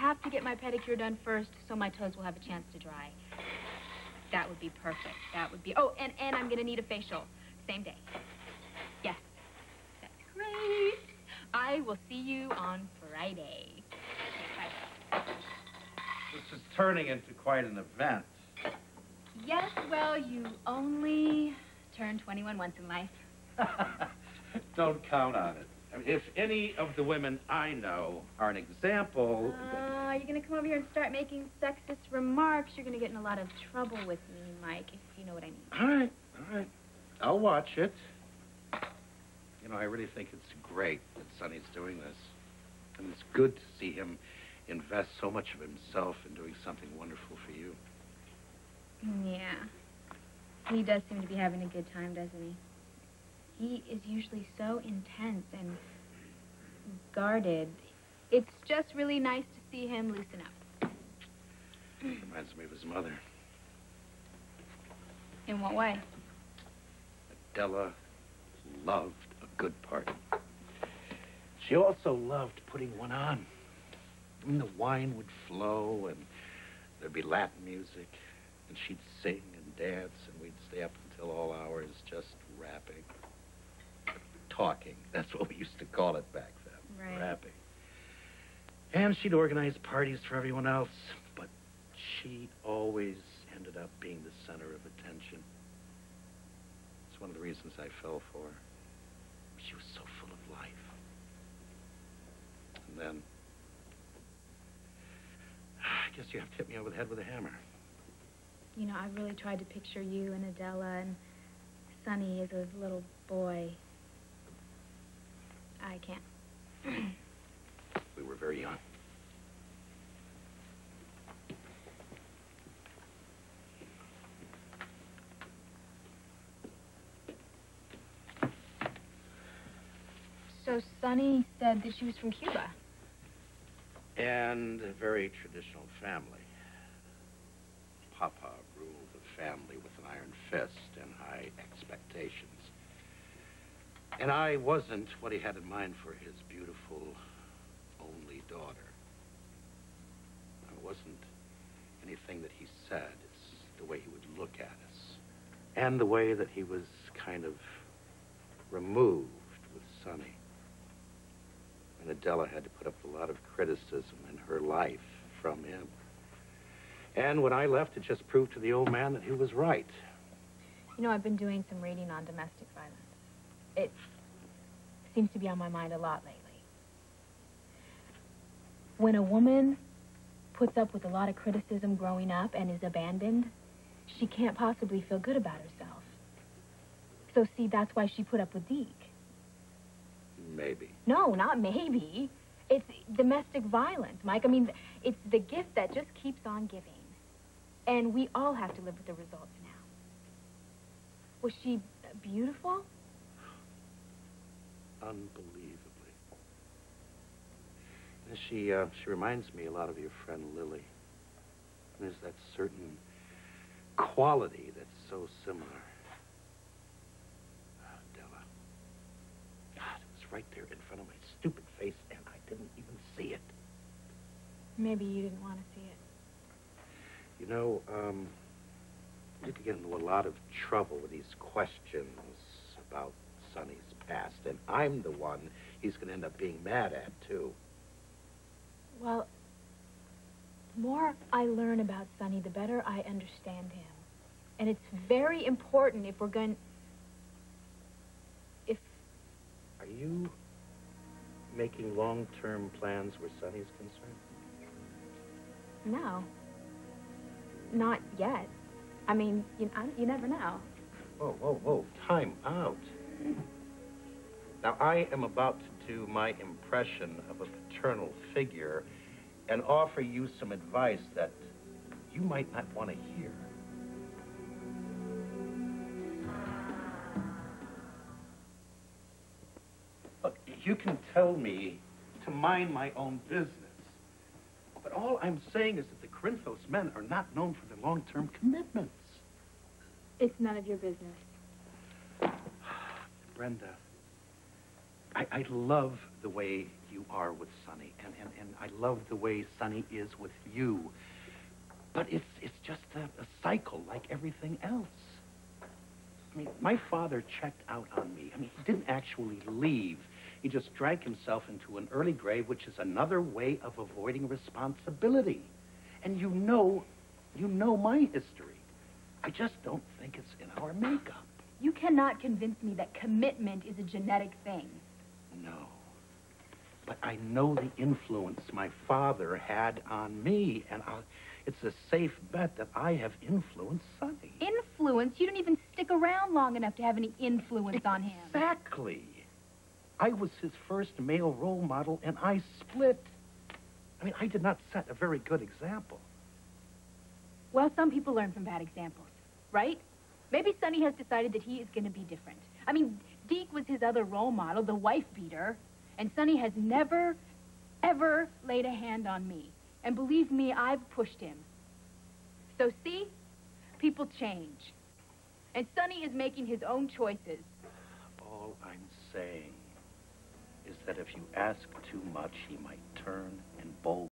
have to get my pedicure done first so my toes will have a chance to dry. That would be perfect. That would be... Oh, and I'm going to need a facial. Same day. Yes. That's great. I will see you on Friday. Okay, bye. This is turning into quite an event. Yes, well, you only turn 21 once in life. Don't count on it. I mean, if any of the women I know are an example... You're going to come over here and start making sexist remarks. You're going to get in a lot of trouble with me, Mike, if you know what I mean. All right. I'll watch it. You know, I really think it's great that Sonny's doing this. And it's good to see him invest so much of himself in doing something wonderful for you. Yeah. He does seem to be having a good time, doesn't he? He is usually so intense and guarded. It's just really nice to see him loosen up. Reminds me of his mother. In what way? Adela loved a good party. She also loved putting one on. I mean, the wine would flow, and there'd be Latin music, and she'd sing and dance, and we'd stay up until all hours just rapping. Talking. That's what we used to call it back then. Right. Rapping. And she'd organize parties for everyone else, but she always ended up being the center of attention. It's one of the reasons I fell for her. She was so full of life. And then, I guess you have to hit me over the head with a hammer. You know, I really tried to picture you and Adela and Sonny as a little boy. I can't. We were very young. So Sonny said that she was from Cuba. And a very traditional family. Papa ruled the family with an iron fist and high expectations. And I wasn't what he had in mind for his beautiful only daughter. It wasn't anything that he said. It's the way he would look at us. And the way that he was kind of removed with Sonny. And Adela had to put up with a lot of criticism in her life from him. And when I left, it just proved to the old man that he was right. You know, I've been doing some reading on domestic violence. It seems to be on my mind a lot lately. When a woman puts up with a lot of criticism growing up and is abandoned, she can't possibly feel good about herself. So, see, that's why she put up with Deke. Maybe. No, not maybe. It's domestic violence, Mike. I mean, it's the gift that just keeps on giving. And we all have to live with the results now. Was she beautiful? Unbelievably. And she reminds me a lot of your friend Lily. There's that certain quality that's so similar. Della. God, it was right there in front of my stupid face, and I didn't even see it. Maybe you didn't want to see it. You know, you could get into a lot of trouble with these questions about Sonny's past, and I'm the one he's going to end up being mad at, too. Well, the more I learn about Sonny, the better I understand him. And it's very important if we're going... Are you making long-term plans where Sonny's concerned? No. Not yet. I mean, you never know. Whoa, whoa, whoa. Time out. Now, I am about to do my impression of a paternal figure and offer you some advice that you might not want to hear. Look, you can tell me to mind my own business. But all I'm saying is that the Corinthos men are not known for their long-term commitments. It's none of your business. Brenda, I love the way you you are with Sonny, and I love the way Sonny is with you. But it's just a cycle like everything else. I mean, my father checked out on me. I mean, he didn't actually leave. He just drank himself into an early grave, which is another way of avoiding responsibility. And you know my history. I just don't think it's in our makeup. You cannot convince me that commitment is a genetic thing. No. But I know the influence my father had on me, and it's a safe bet that I have influenced Sonny. Influence? You didn't even stick around long enough to have any influence on him. Exactly. I was his first male role model, and I split. I mean, I did not set a very good example. Well, some people learn from bad examples, right? Maybe Sonny has decided that he is going to be different. I mean, Deke was his other role model, the wife beater, and Sonny has never, ever laid a hand on me. And believe me, I've pushed him. So see, people change. And Sonny is making his own choices. All I'm saying is that if you ask too much, he might turn and bolt.